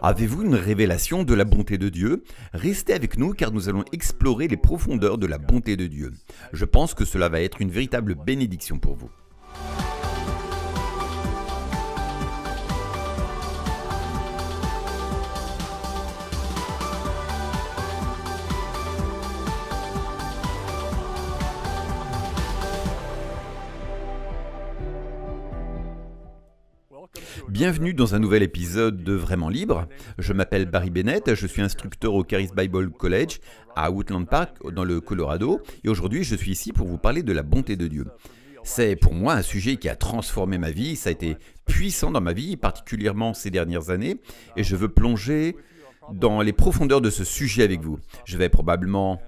Avez-vous une révélation de la bonté de Dieu? Restez avec nous car nous allons explorer les profondeurs de la bonté de Dieu. Je pense que cela va être une véritable bénédiction pour vous. Bienvenue dans un nouvel épisode de Vraiment Libre. Je m'appelle Barry Bennett, je suis instructeur au Charis Bible College à Woodland Park dans le Colorado et aujourd'hui je suis ici pour vous parler de la bonté de Dieu. C'est pour moi un sujet qui a transformé ma vie, ça a été puissant dans ma vie, particulièrement ces dernières années et je veux plonger dans les profondeurs de ce sujet avec vous. Je vais probablement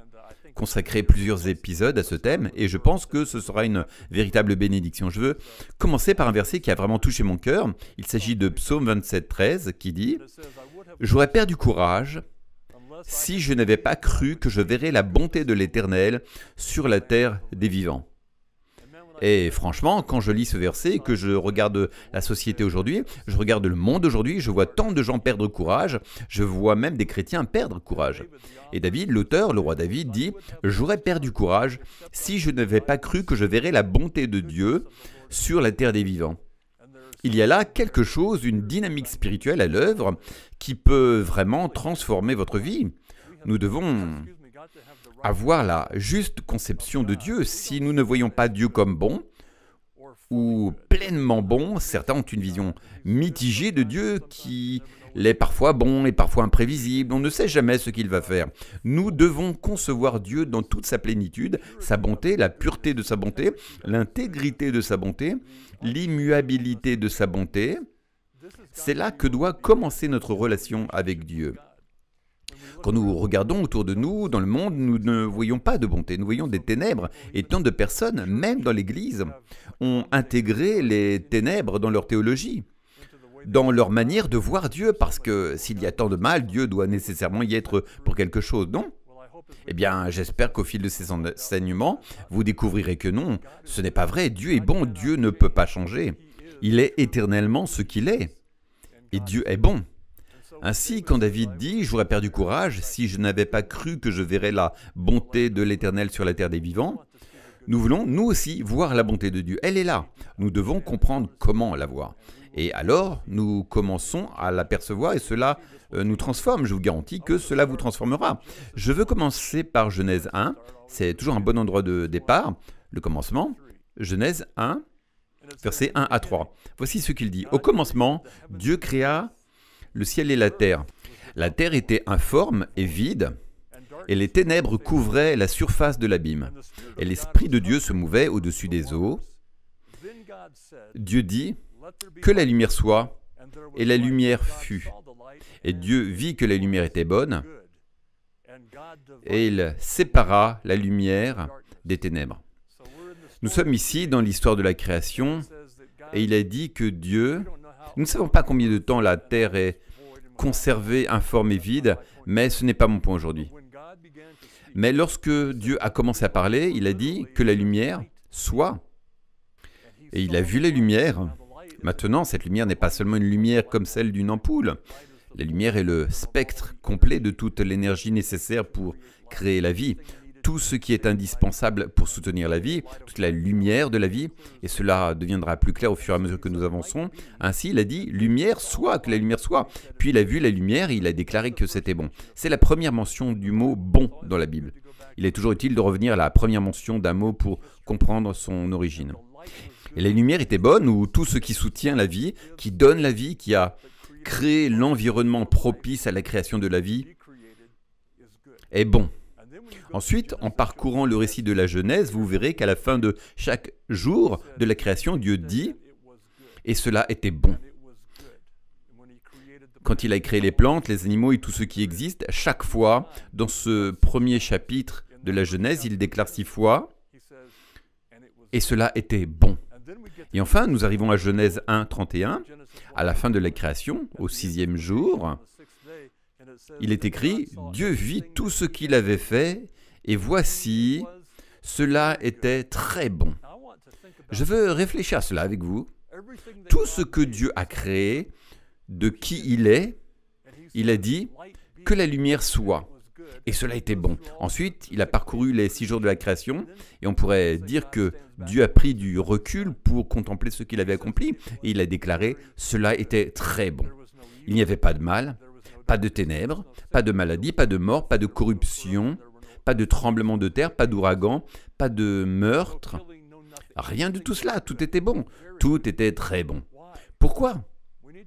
consacrer plusieurs épisodes à ce thème et je pense que ce sera une véritable bénédiction. Je veux commencer par un verset qui a vraiment touché mon cœur. Il s'agit de Psaume 27, 13 qui dit « J'aurais perdu courage si je n'avais pas cru que je verrais la bonté de l'Éternel sur la terre des vivants. » Et franchement, quand je lis ce verset et que je regarde la société aujourd'hui, je regarde le monde aujourd'hui, je vois tant de gens perdre courage, je vois même des chrétiens perdre courage. Et David, l'auteur, le roi David, dit « J'aurais perdu courage si je n'avais pas cru que je verrais la bonté de Dieu sur la terre des vivants. » Il y a là quelque chose, une dynamique spirituelle à l'œuvre qui peut vraiment transformer votre vie. Nous devons avoir la juste conception de Dieu. Si nous ne voyons pas Dieu comme bon ou pleinement bon, certains ont une vision mitigée de Dieu qui l'est parfois bon et parfois imprévisible. On ne sait jamais ce qu'il va faire. Nous devons concevoir Dieu dans toute sa plénitude, sa bonté, la pureté de sa bonté, l'intégrité de sa bonté, l'immuabilité de sa bonté. C'est là que doit commencer notre relation avec Dieu. Quand nous regardons autour de nous, dans le monde, nous ne voyons pas de bonté, nous voyons des ténèbres. Et tant de personnes, même dans l'Église, ont intégré les ténèbres dans leur théologie, dans leur manière de voir Dieu, parce que s'il y a tant de mal, Dieu doit nécessairement y être pour quelque chose, non? Eh bien, j'espère qu'au fil de ces enseignements, vous découvrirez que non, ce n'est pas vrai. Dieu est bon, Dieu ne peut pas changer. Il est éternellement ce qu'il est. Et Dieu est bon. Ainsi, quand David dit « J'aurais perdu courage si je n'avais pas cru que je verrais la bonté de l'Éternel sur la terre des vivants », nous voulons, nous aussi, voir la bonté de Dieu. Elle est là. Nous devons comprendre comment la voir. Et alors, nous commençons à l'apercevoir et cela nous transforme. Je vous garantis que cela vous transformera. Je veux commencer par Genèse 1. C'est toujours un bon endroit de départ, le commencement. Genèse 1, versets 1 à 3. Voici ce qu'il dit. « Au commencement, Dieu créa le ciel et la terre. La terre était informe et vide, et les ténèbres couvraient la surface de l'abîme. Et l'Esprit de Dieu se mouvait au-dessus des eaux. Dieu dit, que la lumière soit, et la lumière fut. Et Dieu vit que la lumière était bonne, et il sépara la lumière des ténèbres. » Nous sommes ici dans l'histoire de la création, et il a dit que Dieu... Nous ne savons pas combien de temps la terre est conservée, informe et vide, mais ce n'est pas mon point aujourd'hui. Mais lorsque Dieu a commencé à parler, il a dit que la lumière soit. Et il a vu la lumière. Maintenant, cette lumière n'est pas seulement une lumière comme celle d'une ampoule. La lumière est le spectre complet de toute l'énergie nécessaire pour créer la vie. Tout ce qui est indispensable pour soutenir la vie, toute la lumière de la vie, et cela deviendra plus clair au fur et à mesure que nous avançons. Ainsi, il a dit « lumière soit », que la lumière soit. Puis il a vu la lumière et il a déclaré que c'était bon. C'est la première mention du mot « bon » dans la Bible. Il est toujours utile de revenir à la première mention d'un mot pour comprendre son origine. Et la lumière était bonne, ou tout ce qui soutient la vie, qui donne la vie, qui a créé l'environnement propice à la création de la vie, est bon. Ensuite, en parcourant le récit de la Genèse, vous verrez qu'à la fin de chaque jour de la création, Dieu dit « et cela était bon ». Quand il a créé les plantes, les animaux et tout ce qui existe, chaque fois, dans ce premier chapitre de la Genèse, il déclare 6 fois « et cela était bon ». Et enfin, nous arrivons à Genèse 1, 31, à la fin de la création, au 6e jour. Il est écrit « Dieu vit tout ce qu'il avait fait, et voici, cela était très bon. » Je veux réfléchir à cela avec vous. Tout ce que Dieu a créé, de qui il est, Il a dit que la lumière soit. Et cela était bon. Ensuite, il a parcouru les 6 jours de la création et on pourrait dire que Dieu a pris du recul pour contempler ce qu'il avait accompli et il a déclaré « cela était très bon ». Il n'y avait pas de mal, pas de ténèbres, pas de maladie, pas de mort, pas de corruption, pas de tremblement de terre, pas d'ouragan, pas de meurtre. Rien de tout cela, tout était bon, tout était très bon. Pourquoi ?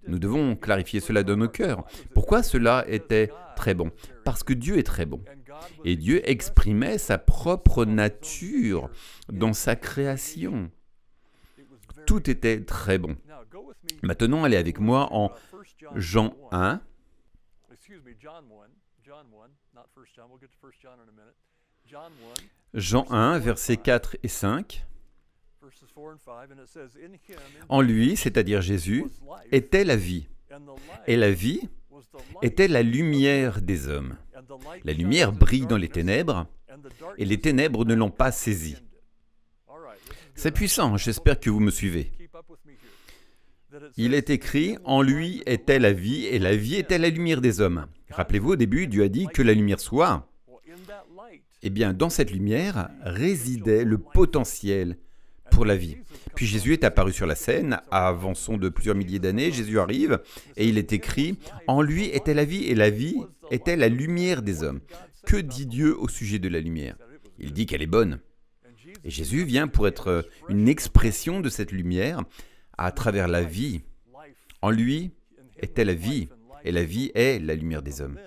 Nous devons clarifier cela dans nos cœurs. Pourquoi cela était très bon ? Parce que Dieu est très bon. Et Dieu exprimait sa propre nature dans sa création. Tout était très bon. Maintenant, allez avec moi en Jean 1. Jean 1, versets 4 et 5. En lui, c'est-à-dire Jésus, était la vie. Et la vie était la lumière des hommes. La lumière brille dans les ténèbres, et les ténèbres ne l'ont pas saisie. C'est puissant, j'espère que vous me suivez. Il est écrit, en lui était la vie, et la vie était la lumière des hommes. Rappelez-vous, au début, Dieu a dit que la lumière soit. Eh bien, dans cette lumière résidait le potentiel pour la vie. Puis Jésus est apparu sur la scène, avançons de plusieurs milliers d'années, Jésus arrive, et il est écrit, en lui était la vie, et la vie était la lumière des hommes. Que dit Dieu au sujet de la lumière? Il dit qu'elle est bonne. Et Jésus vient pour être une expression de cette lumière à travers la vie. En lui était la vie, et la vie est la lumière des hommes.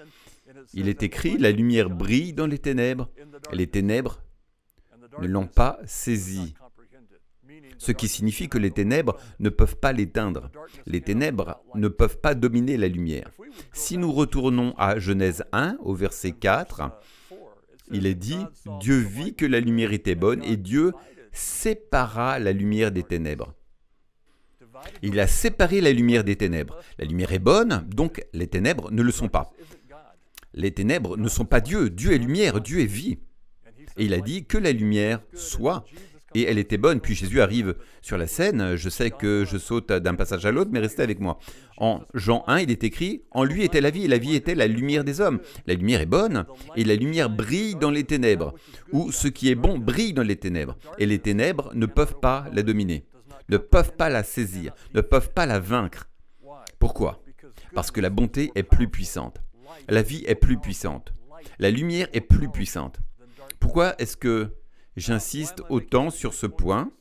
Il est écrit, la lumière brille dans les ténèbres, et les ténèbres ne l'ont pas saisie. Ce qui signifie que les ténèbres ne peuvent pas l'éteindre. Les ténèbres ne peuvent pas dominer la lumière. Si nous retournons à Genèse 1, au verset 4, il est dit « Dieu vit que la lumière était bonne et Dieu sépara la lumière des ténèbres. » Il a séparé la lumière des ténèbres. La lumière est bonne, donc les ténèbres ne le sont pas. Les ténèbres ne sont pas Dieu. Dieu est lumière, Dieu est vie. Et il a dit que la lumière soit. Et elle était bonne. Puis Jésus arrive sur la scène. Je sais que je saute d'un passage à l'autre, mais restez avec moi. En Jean 1, il est écrit « En lui était la vie, et la vie était la lumière des hommes. » La lumière est bonne, et la lumière brille dans les ténèbres. Ou ce qui est bon brille dans les ténèbres. Et les ténèbres ne peuvent pas la dominer, ne peuvent pas la saisir, ne peuvent pas la vaincre. Pourquoi? Parce que la bonté est plus puissante. La vie est plus puissante. La lumière est plus puissante. Pourquoi est-ce que j'insiste autant sur ce point?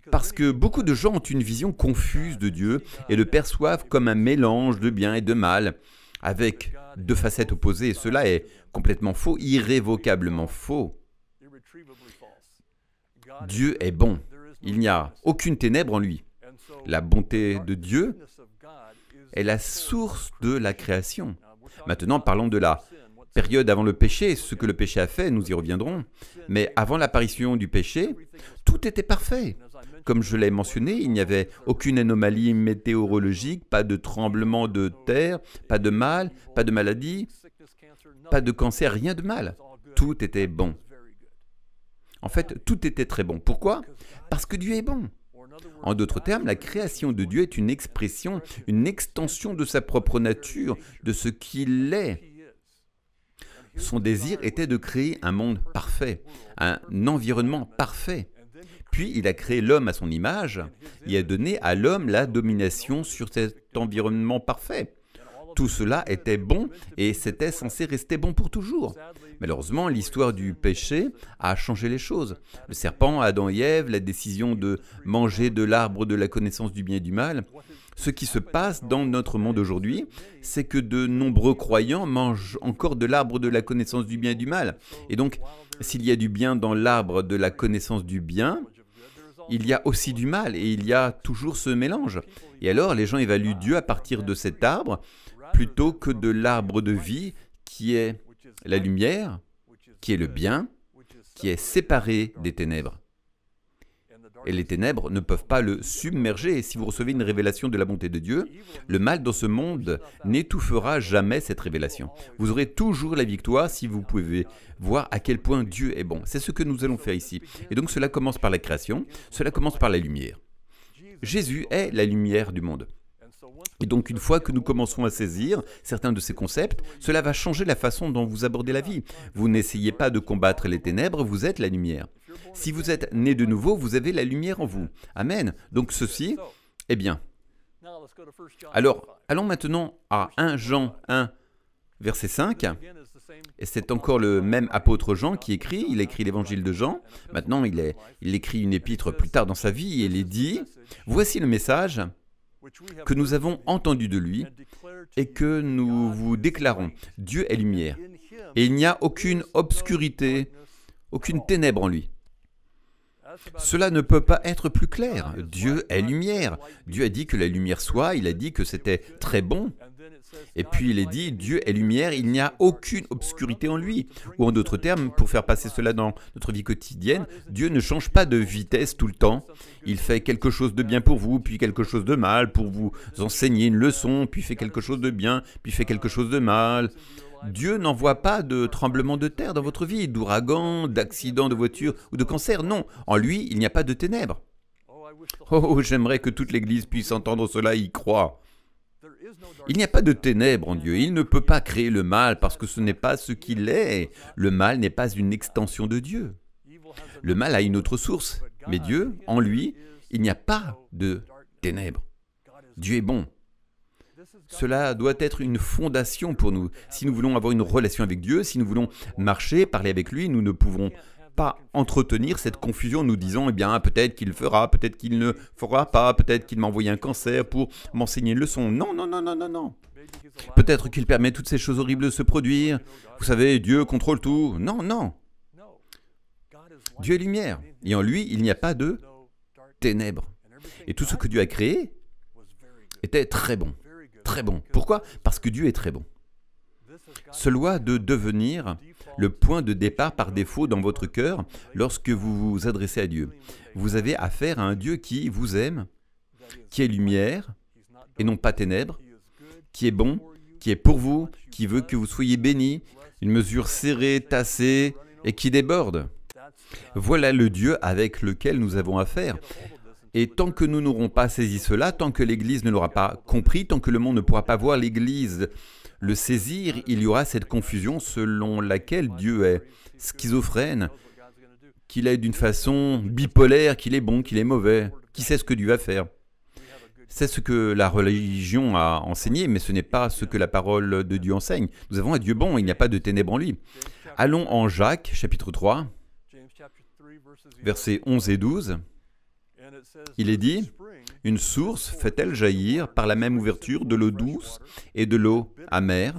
Parce que beaucoup de gens ont une vision confuse de Dieu et le perçoivent comme un mélange de bien et de mal, avec deux facettes opposées. Et cela est complètement faux, irrévocablement faux. Dieu est bon. Il n'y a aucune ténèbre en lui. La bonté de Dieu est la source de la création. Maintenant, parlons de la période avant le péché, ce que le péché a fait, nous y reviendrons. Mais avant l'apparition du péché, tout était parfait. Comme je l'ai mentionné, il n'y avait aucune anomalie météorologique, pas de tremblement de terre, pas de mal, pas de maladie, pas de cancer, rien de mal. Tout était bon. En fait, tout était très bon. Pourquoi? Parce que Dieu est bon. En d'autres termes, la création de Dieu est une expression, une extension de sa propre nature, de ce qu'il est. Son désir était de créer un monde parfait, un environnement parfait. Puis il a créé l'homme à son image et a donné à l'homme la domination sur cet environnement parfait. Tout cela était bon et c'était censé rester bon pour toujours. Malheureusement, l'histoire du péché a changé les choses. Le serpent, Adam et Ève, la décision de manger de l'arbre de la connaissance du bien et du mal. Ce qui se passe dans notre monde aujourd'hui, c'est que de nombreux croyants mangent encore de l'arbre de la connaissance du bien et du mal. Et donc, s'il y a du bien dans l'arbre de la connaissance du bien, il y a aussi du mal et il y a toujours ce mélange. Et alors, les gens évaluent Dieu à partir de cet arbre plutôt que de l'arbre de vie qui est la lumière, qui est le bien, qui est séparé des ténèbres. Et les ténèbres ne peuvent pas le submerger. Et si vous recevez une révélation de la bonté de Dieu, le mal dans ce monde n'étouffera jamais cette révélation. Vous aurez toujours la victoire si vous pouvez voir à quel point Dieu est bon. C'est ce que nous allons faire ici. Et donc cela commence par la création, cela commence par la lumière. Jésus est la lumière du monde. Et donc une fois que nous commençons à saisir certains de ces concepts, cela va changer la façon dont vous abordez la vie. Vous n'essayez pas de combattre les ténèbres, vous êtes la lumière. Si vous êtes né de nouveau, vous avez la lumière en vous. Amen. Donc ceci, eh bien. Alors, allons maintenant à 1 Jean 1, verset 5. Et c'est encore le même apôtre Jean qui écrit, il écrit l'évangile de Jean. Maintenant, il écrit une épître plus tard dans sa vie et il dit « Voici le message que nous avons entendu de lui et que nous vous déclarons. Dieu est lumière et il n'y a aucune obscurité, aucune ténèbre en lui. » Cela ne peut pas être plus clair. Dieu est lumière. Dieu a dit que la lumière soit, il a dit que c'était très bon. Et puis il est dit, Dieu est lumière, il n'y a aucune obscurité en lui. Ou en d'autres termes, pour faire passer cela dans notre vie quotidienne, Dieu ne change pas de vitesse tout le temps. Il fait quelque chose de bien pour vous, puis quelque chose de mal, pour vous enseigner une leçon, puis fait quelque chose de bien, puis fait quelque chose de mal. Dieu n'envoie pas de tremblements de terre dans votre vie, d'ouragans, d'accidents de voiture ou de cancer. Non, en lui, il n'y a pas de ténèbres. Oh, j'aimerais que toute l'Église puisse entendre cela et y croire. Il n'y a pas de ténèbres en Dieu. Il ne peut pas créer le mal parce que ce n'est pas ce qu'il est. Le mal n'est pas une extension de Dieu. Le mal a une autre source. Mais Dieu, en lui, il n'y a pas de ténèbres. Dieu est bon. Cela doit être une fondation pour nous. Si nous voulons avoir une relation avec Dieu, si nous voulons marcher, parler avec lui, nous ne pouvons pas entretenir cette confusion en nous disant, eh bien, peut-être qu'il fera, peut-être qu'il ne fera pas, peut-être qu'il m'a envoyé un cancer pour m'enseigner une leçon. Non, non, non, non, non, non. Peut-être qu'il permet toutes ces choses horribles de se produire. Vous savez, Dieu contrôle tout. Non, non. Dieu est lumière. Et en lui, il n'y a pas de ténèbres. Et tout ce que Dieu a créé était très bon. Très bon. Pourquoi? Parce que Dieu est très bon. Cela doit devenir le point de départ par défaut dans votre cœur lorsque vous vous adressez à Dieu. Vous avez affaire à un Dieu qui vous aime, qui est lumière et non pas ténèbres, qui est bon, qui est pour vous, qui veut que vous soyez bénis, une mesure serrée, tassée et qui déborde. Voilà le Dieu avec lequel nous avons affaire. Et tant que nous n'aurons pas saisi cela, tant que l'Église ne l'aura pas compris, tant que le monde ne pourra pas voir l'Église le saisir, il y aura cette confusion selon laquelle Dieu est schizophrène, qu'il est d'une façon bipolaire, qu'il est bon, qu'il est mauvais. Qui sait ce que Dieu va faire? C'est ce que la religion a enseigné, mais ce n'est pas ce que la parole de Dieu enseigne. Nous avons un Dieu bon, il n'y a pas de ténèbres en lui. Allons en Jacques, chapitre 3, versets 11 et 12. Il est dit, « Une source fait-elle jaillir par la même ouverture de l'eau douce et de l'eau amère?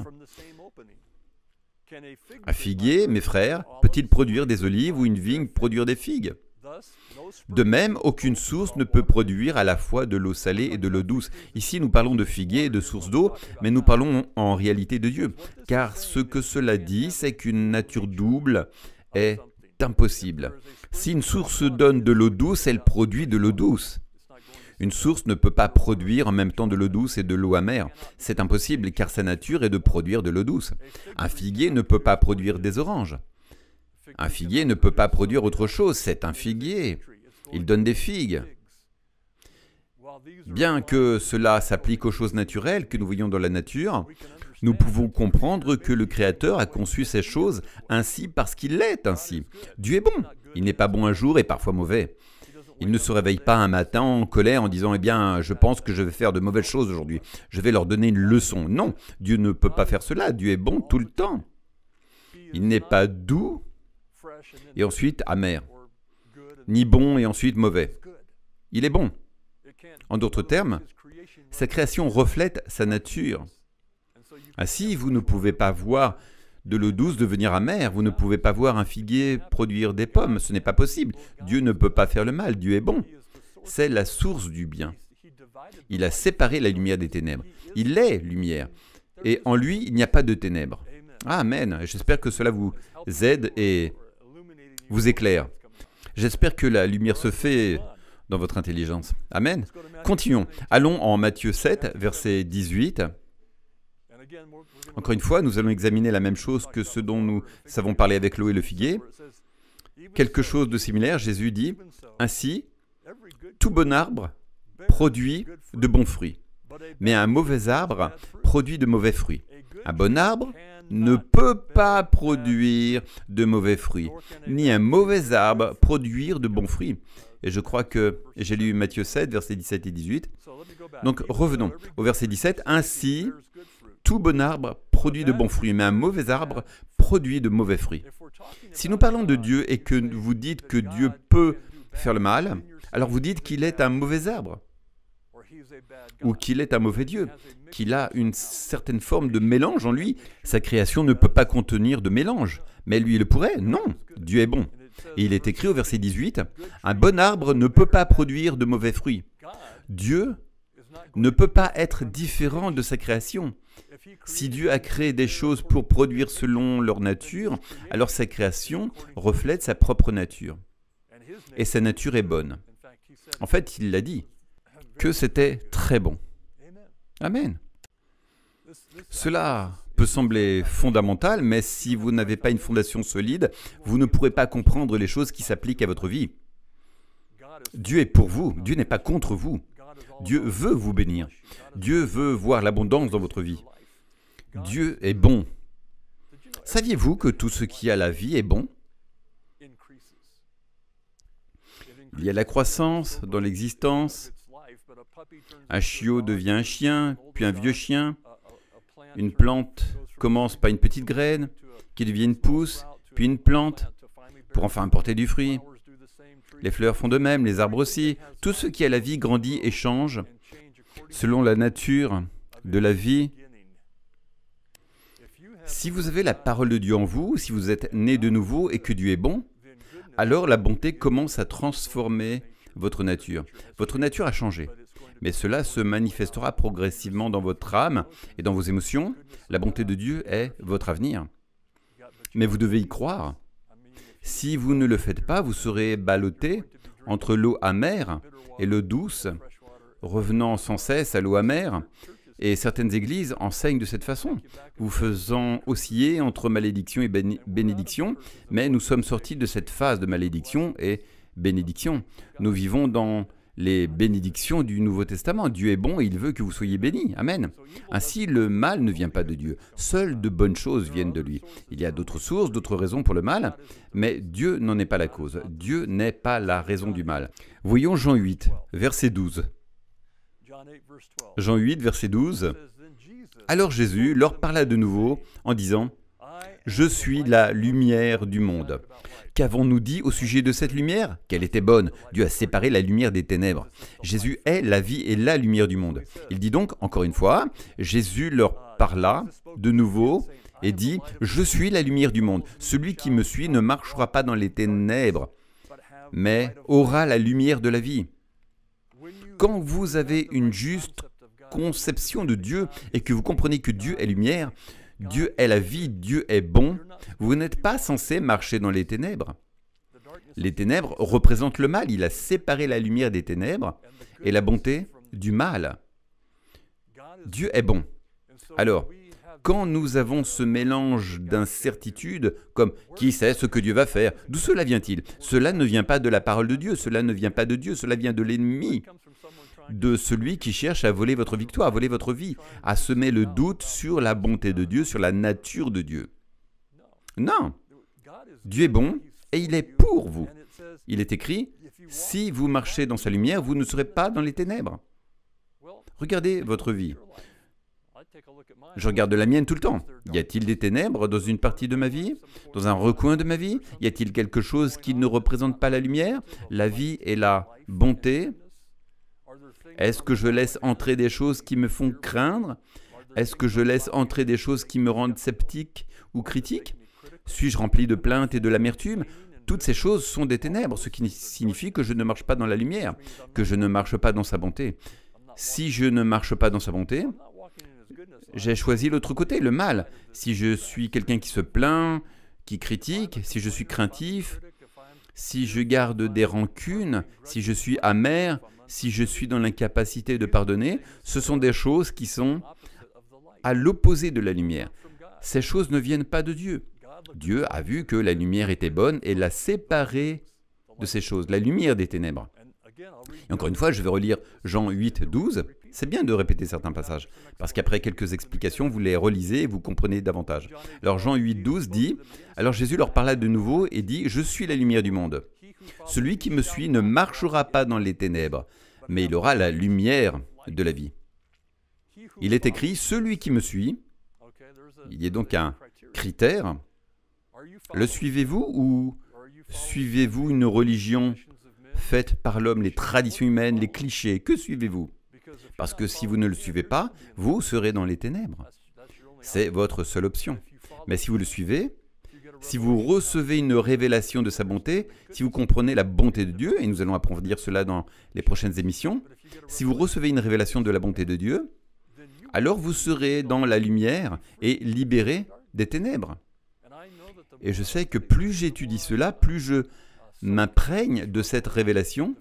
Un figuier, mes frères, peut-il produire des olives ou une vigne produire des figues? De même, aucune source ne peut produire à la fois de l'eau salée et de l'eau douce. » Ici, nous parlons de figuier et de source d'eau, mais nous parlons en réalité de Dieu. Car ce que cela dit, c'est qu'une nature double est impossible. Si une source donne de l'eau douce, elle produit de l'eau douce. Une source ne peut pas produire en même temps de l'eau douce et de l'eau amère. C'est impossible car sa nature est de produire de l'eau douce. Un figuier ne peut pas produire des oranges. Un figuier ne peut pas produire autre chose, c'est un figuier. Il donne des figues. Bien que cela s'applique aux choses naturelles que nous voyons dans la nature, nous pouvons comprendre que le Créateur a conçu ces choses ainsi parce qu'il est ainsi. Dieu est bon. Il n'est pas bon un jour et parfois mauvais. Il ne se réveille pas un matin en colère en disant « Eh bien, je pense que je vais faire de mauvaises choses aujourd'hui. Je vais leur donner une leçon. » Non, Dieu ne peut pas faire cela. Dieu est bon tout le temps. Il n'est pas doux et ensuite amer, ni bon et ensuite mauvais. Il est bon. En d'autres termes, sa création reflète sa nature. Ainsi, vous ne pouvez pas voir de l'eau douce devenir amère, vous ne pouvez pas voir un figuier produire des pommes, ce n'est pas possible. Dieu ne peut pas faire le mal, Dieu est bon. C'est la source du bien. Il a séparé la lumière des ténèbres. Il est lumière. Et en lui, il n'y a pas de ténèbres. Amen. J'espère que cela vous aide et vous éclaire. J'espère que la lumière se fait dans votre intelligence. Amen. Continuons. Allons en Matthieu 7, verset 18. Encore une fois, nous allons examiner la même chose que ce dont nous savons parler avec l'eau et le figuier. Quelque chose de similaire, Jésus dit, « Ainsi, tout bon arbre produit de bons fruits, mais un mauvais arbre produit de mauvais fruits. Un bon arbre ne peut pas produire de mauvais fruits, ni un mauvais arbre produire de bons fruits. Et je crois que j'ai lu Matthieu 7, versets 17 et 18. Donc revenons au verset 17. Ainsi, tout bon arbre produit de bons fruits, mais un mauvais arbre produit de mauvais fruits. Si nous parlons de Dieu et que vous dites que Dieu peut faire le mal, alors vous dites qu'il est un mauvais arbre, ou qu'il est un mauvais Dieu, qu'il a une certaine forme de mélange en lui. Sa création ne peut pas contenir de mélange, mais lui il le pourrait. Non, Dieu est bon. Et il est écrit au verset 18, « Un bon arbre ne peut pas produire de mauvais fruits. » Dieu ne peut pas être différent de sa création. Si Dieu a créé des choses pour produire selon leur nature, alors sa création reflète sa propre nature. Et sa nature est bonne. En fait, il l'a dit, que c'était très bon. Amen. Cela peut sembler fondamental, mais si vous n'avez pas une fondation solide, vous ne pourrez pas comprendre les choses qui s'appliquent à votre vie. Dieu est pour vous, Dieu n'est pas contre vous. Dieu veut vous bénir. Dieu veut voir l'abondance dans votre vie. Dieu est bon. Saviez-vous que tout ce qui a la vie est bon? Il y a la croissance dans l'existence. Un chiot devient un chien, puis un vieux chien. Une plante commence par une petite graine, qui devient une pousse, puis une plante, pour enfin porter du fruit. Les fleurs font de même, les arbres aussi. Tout ce qui a la vie grandit et change selon la nature de la vie. Si vous avez la parole de Dieu en vous, si vous êtes né de nouveau et que Dieu est bon, alors la bonté commence à transformer votre nature. Votre nature a changé, mais cela se manifestera progressivement dans votre âme et dans vos émotions. La bonté de Dieu est votre avenir. Mais vous devez y croire. Si vous ne le faites pas, vous serez ballotté entre l'eau amère et l'eau douce, revenant sans cesse à l'eau amère. Et certaines églises enseignent de cette façon, vous faisant osciller entre malédiction et bénédiction, mais nous sommes sortis de cette phase de malédiction et bénédiction. Nous vivons dans les bénédictions du Nouveau Testament. Dieu est bon et il veut que vous soyez bénis. Amen. Ainsi, le mal ne vient pas de Dieu. Seules de bonnes choses viennent de lui. Il y a d'autres sources, d'autres raisons pour le mal, mais Dieu n'en est pas la cause. Dieu n'est pas la raison du mal. Voyons Jean 8, verset 12. Jean 8, verset 12. Alors Jésus leur parla de nouveau en disant, « Je suis la lumière du monde. » Qu'avons-nous dit au sujet de cette lumière? Qu'elle était bonne. Dieu a séparé la lumière des ténèbres. Jésus est la vie et la lumière du monde. Il dit donc, encore une fois, Jésus leur parla de nouveau et dit, « Je suis la lumière du monde. Celui qui me suit ne marchera pas dans les ténèbres, mais aura la lumière de la vie. » Quand vous avez une juste conception de Dieu et que vous comprenez que Dieu est lumière, Dieu est la vie, Dieu est bon, vous n'êtes pas censé marcher dans les ténèbres. Les ténèbres représentent le mal. Il a séparé la lumière des ténèbres et la bonté du mal. Dieu est bon. Alors, quand nous avons ce mélange d'incertitudes, comme « qui sait ce que Dieu va faire ?» D'où cela vient-il? Cela ne vient pas de la parole de Dieu, cela ne vient pas de Dieu, cela vient de l'ennemi, de celui qui cherche à voler votre victoire, à voler votre vie, à semer le doute sur la bonté de Dieu, sur la nature de Dieu. Non, Dieu est bon et il est pour vous. Il est écrit, si vous marchez dans sa lumière, vous ne serez pas dans les ténèbres. Regardez votre vie. Je regarde la mienne tout le temps. Y a-t-il des ténèbres dans une partie de ma vie? Dans un recoin de ma vie? Y a-t-il quelque chose qui ne représente pas la lumière? La vie et la bonté? Est-ce que je laisse entrer des choses qui me font craindre? Est-ce que je laisse entrer des choses qui me rendent sceptique ou critique? Suis-je rempli de plaintes et de l'amertume? Toutes ces choses sont des ténèbres, ce qui signifie que je ne marche pas dans la lumière, que je ne marche pas dans sa bonté. Si je ne marche pas dans sa bonté, j'ai choisi l'autre côté, le mal. Si je suis quelqu'un qui se plaint, qui critique, si je suis craintif, si je garde des rancunes, si je suis amer, si je suis dans l'incapacité de pardonner, ce sont des choses qui sont à l'opposé de la lumière. Ces choses ne viennent pas de Dieu. Dieu a vu que la lumière était bonne et l'a séparée de ces choses, la lumière des ténèbres. Et encore une fois, je vais relire Jean 8, 12. C'est bien de répéter certains passages, parce qu'après quelques explications, vous les relisez et vous comprenez davantage. Alors Jean 8, 12 dit, « Alors Jésus leur parla de nouveau et dit, « Je suis la lumière du monde. Celui qui me suit ne marchera pas dans les ténèbres, mais il aura la lumière de la vie. » Il est écrit, « Celui qui me suit », il y a donc un critère. Le suivez-vous ou suivez-vous une religion faite par l'homme, les traditions humaines, les clichés? Que suivez-vous? Parce que si vous ne le suivez pas, vous serez dans les ténèbres. C'est votre seule option. Mais si vous le suivez, si vous recevez une révélation de sa bonté, si vous comprenez la bonté de Dieu, et nous allons approfondir cela dans les prochaines émissions, si vous recevez une révélation de la bonté de Dieu, alors vous serez dans la lumière et libérés des ténèbres. Et je sais que plus j'étudie cela, plus je m'imprègne de cette révélation,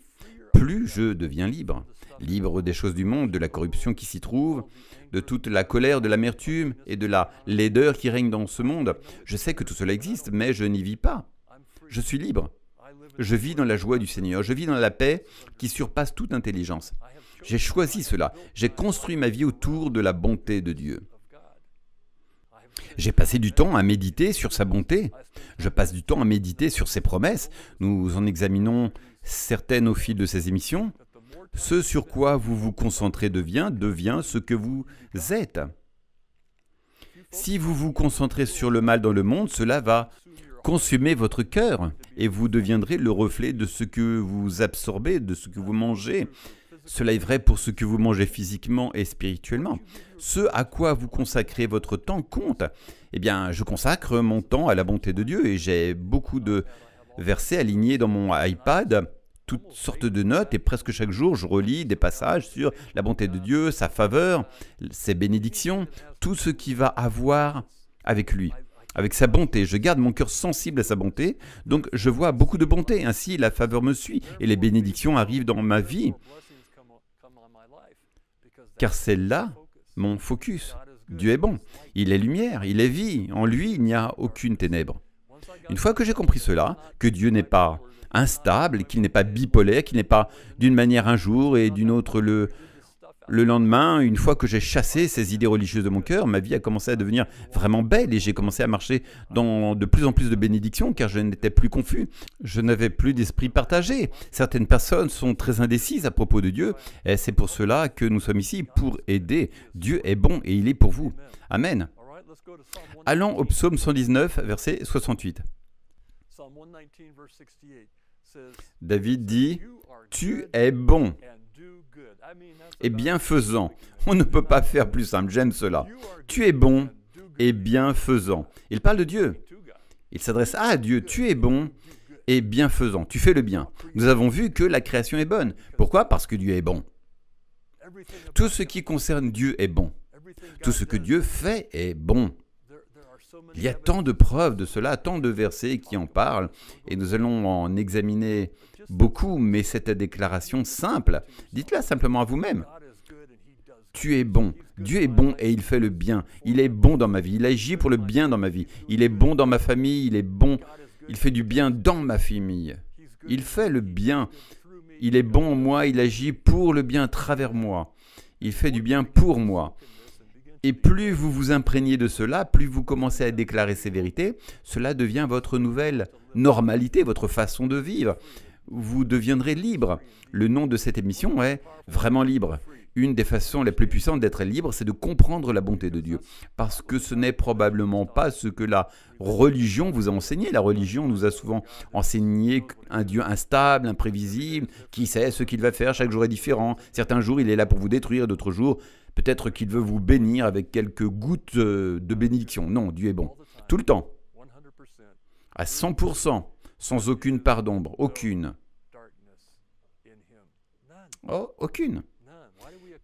plus je deviens libre. Libre des choses du monde, de la corruption qui s'y trouve, de toute la colère, de l'amertume et de la laideur qui règne dans ce monde. Je sais que tout cela existe, mais je n'y vis pas. Je suis libre. Je vis dans la joie du Seigneur. Je vis dans la paix qui surpasse toute intelligence. J'ai choisi cela. J'ai construit ma vie autour de la bonté de Dieu. J'ai passé du temps à méditer sur sa bonté. Je passe du temps à méditer sur ses promesses. Nous en examinons certaines au fil de ces émissions. Ce sur quoi vous vous concentrez devient ce que vous êtes. Si vous vous concentrez sur le mal dans le monde, cela va consumer votre cœur et vous deviendrez le reflet de ce que vous absorbez, de ce que vous mangez. Cela est vrai pour ce que vous mangez physiquement et spirituellement. Ce à quoi vous consacrez votre temps compte. Eh bien, je consacre mon temps à la bonté de Dieu et j'ai beaucoup de versets alignés dans mon iPad, toutes sortes de notes et presque chaque jour, je relis des passages sur la bonté de Dieu, sa faveur, ses bénédictions, tout ce qui va avoir avec lui. Avec sa bonté, je garde mon cœur sensible à sa bonté, donc je vois beaucoup de bonté. Ainsi, la faveur me suit et les bénédictions arrivent dans ma vie. Car c'est là mon focus. Dieu est bon, il est lumière, il est vie, en lui il n'y a aucune ténèbre. Une fois que j'ai compris cela, que Dieu n'est pas instable, qu'il n'est pas bipolaire, qu'il n'est pas d'une manière un jour et d'une autre le lendemain, une fois que j'ai chassé ces idées religieuses de mon cœur, ma vie a commencé à devenir vraiment belle et j'ai commencé à marcher dans de plus en plus de bénédictions car je n'étais plus confus. Je n'avais plus d'esprit partagé. Certaines personnes sont très indécises à propos de Dieu et c'est pour cela que nous sommes ici, pour aider. Dieu est bon et il est pour vous. Amen. Allons au psaume 119, verset 68. David dit « Tu es bon et bienfaisant ». On ne peut pas faire plus simple, j'aime cela. Tu es bon et bienfaisant. Il parle de Dieu. Il s'adresse à Dieu. Tu es bon et bienfaisant. Tu fais le bien. Nous avons vu que la création est bonne. Pourquoi? Parce que Dieu est bon. Tout ce qui concerne Dieu est bon. Tout ce que Dieu fait est bon. Il y a tant de preuves de cela, tant de versets qui en parlent, et nous allons en examiner beaucoup, mais cette déclaration simple, dites-la simplement à vous-même. Tu es bon, Dieu est bon et il fait le bien. Il est bon dans ma vie, il agit pour le bien dans ma vie. Il est bon dans ma famille, il est bon, il fait du bien dans ma famille. Il fait le bien, il est bon en moi, il agit pour le bien à travers moi. Il fait du bien pour moi. Et plus vous vous imprégnez de cela, plus vous commencez à déclarer ces vérités, cela devient votre nouvelle normalité, votre façon de vivre. Vous deviendrez libre. Le nom de cette émission est « Vraiment libre ». Une des façons les plus puissantes d'être libre, c'est de comprendre la bonté de Dieu. Parce que ce n'est probablement pas ce que la religion vous a enseigné. La religion nous a souvent enseigné un Dieu instable, imprévisible, qui sait ce qu'il va faire, chaque jour est différent. Certains jours, il est là pour vous détruire, d'autres jours, peut-être qu'il veut vous bénir avec quelques gouttes de bénédiction. Non, Dieu est bon. Tout le temps. À 100%, sans aucune part d'ombre. Aucune. Oh, aucune.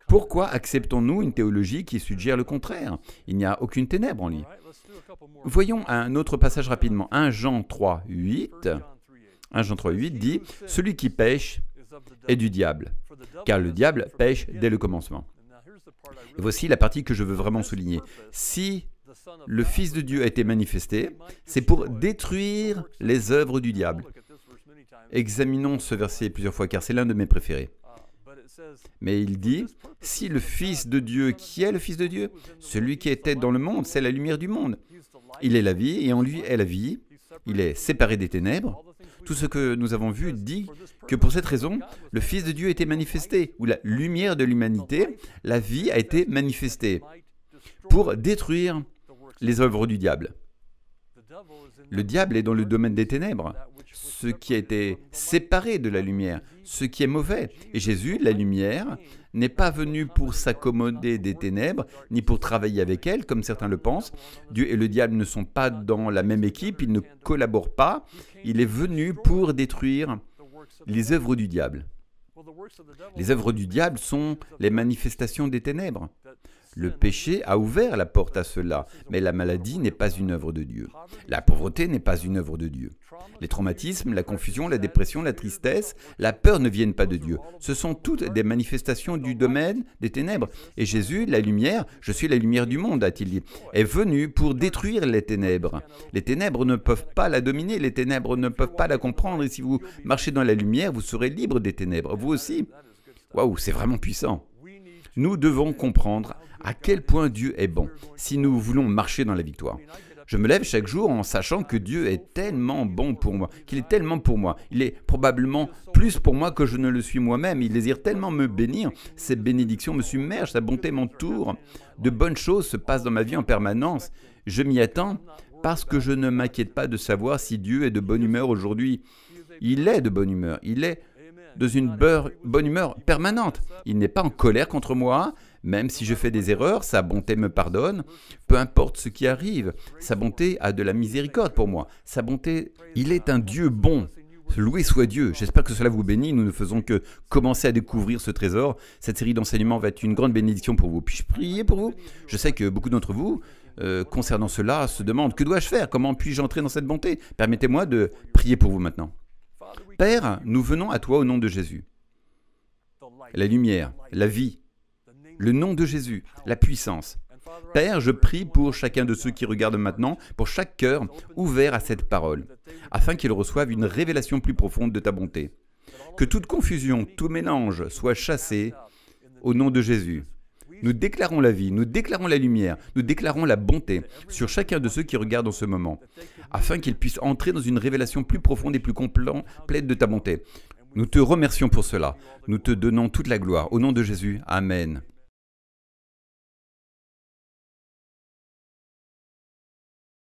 Pourquoi acceptons-nous une théologie qui suggère le contraire? Il n'y a aucune ténèbre en lui. Voyons un autre passage rapidement. 1 Jean 3, 8. 1 Jean 3, 8 dit « Celui qui pêche est du diable, car le diable pêche dès le commencement. » Et voici la partie que je veux vraiment souligner. Si le Fils de Dieu a été manifesté, c'est pour détruire les œuvres du diable. Examinons ce verset plusieurs fois car c'est l'un de mes préférés. Mais il dit, si le Fils de Dieu, qui est le Fils de Dieu? Celui qui était dans le monde, c'est la lumière du monde. Il est la vie et en lui est la vie. Il est séparé des ténèbres. Tout ce que nous avons vu dit que pour cette raison, le Fils de Dieu a été manifesté, ou la lumière de l'humanité, la vie a été manifestée pour détruire les œuvres du diable. Le diable est dans le domaine des ténèbres, ce qui a été séparé de la lumière, ce qui est mauvais. Et Jésus, la lumière, n'est pas venu pour s'accommoder des ténèbres, ni pour travailler avec elles, comme certains le pensent. Dieu et le diable ne sont pas dans la même équipe, ils ne collaborent pas. Il est venu pour détruire les œuvres du diable. Les œuvres du diable sont les manifestations des ténèbres. Le péché a ouvert la porte à cela, mais la maladie n'est pas une œuvre de Dieu. La pauvreté n'est pas une œuvre de Dieu. Les traumatismes, la confusion, la dépression, la tristesse, la peur ne viennent pas de Dieu. Ce sont toutes des manifestations du domaine des ténèbres. Et Jésus, la lumière, je suis la lumière du monde, a-t-il dit, est venu pour détruire les ténèbres. Les ténèbres ne peuvent pas la dominer, les ténèbres ne peuvent pas la comprendre. Et si vous marchez dans la lumière, vous serez libre des ténèbres. Vous aussi. Waouh, c'est vraiment puissant. Nous devons comprendre à quel point Dieu est bon, si nous voulons marcher dans la victoire. Je me lève chaque jour en sachant que Dieu est tellement bon pour moi, qu'il est tellement pour moi. Il est probablement plus pour moi que je ne le suis moi-même. Il désire tellement me bénir. Ses bénédictions me submergent, sa bonté m'entoure. De bonnes choses se passent dans ma vie en permanence. Je m'y attends parce que je ne m'inquiète pas de savoir si Dieu est de bonne humeur aujourd'hui. Il est de bonne humeur. Il est dans une bonne humeur permanente. Il n'est pas en colère contre moi, même si je fais des erreurs, sa bonté me pardonne. Peu importe ce qui arrive, sa bonté a de la miséricorde pour moi. Sa bonté, il est un Dieu bon. Loué soit Dieu. J'espère que cela vous bénit. Nous ne faisons que commencer à découvrir ce trésor. Cette série d'enseignements va être une grande bénédiction pour vous. Puis-je prier pour vous? Je sais que beaucoup d'entre vous, concernant cela, se demandent, que dois-je faire? Comment puis-je entrer dans cette bonté? Permettez-moi de prier pour vous maintenant. Père, nous venons à toi au nom de Jésus. La lumière, la vie, le nom de Jésus, la puissance. Père, je prie pour chacun de ceux qui regardent maintenant, pour chaque cœur ouvert à cette parole, afin qu'ils reçoivent une révélation plus profonde de ta bonté. Que toute confusion, tout mélange soit chassé au nom de Jésus. Nous déclarons la vie, nous déclarons la lumière, nous déclarons la bonté sur chacun de ceux qui regardent en ce moment, afin qu'ils puissent entrer dans une révélation plus profonde et plus complète de ta bonté. Nous te remercions pour cela. Nous te donnons toute la gloire. Au nom de Jésus, Amen.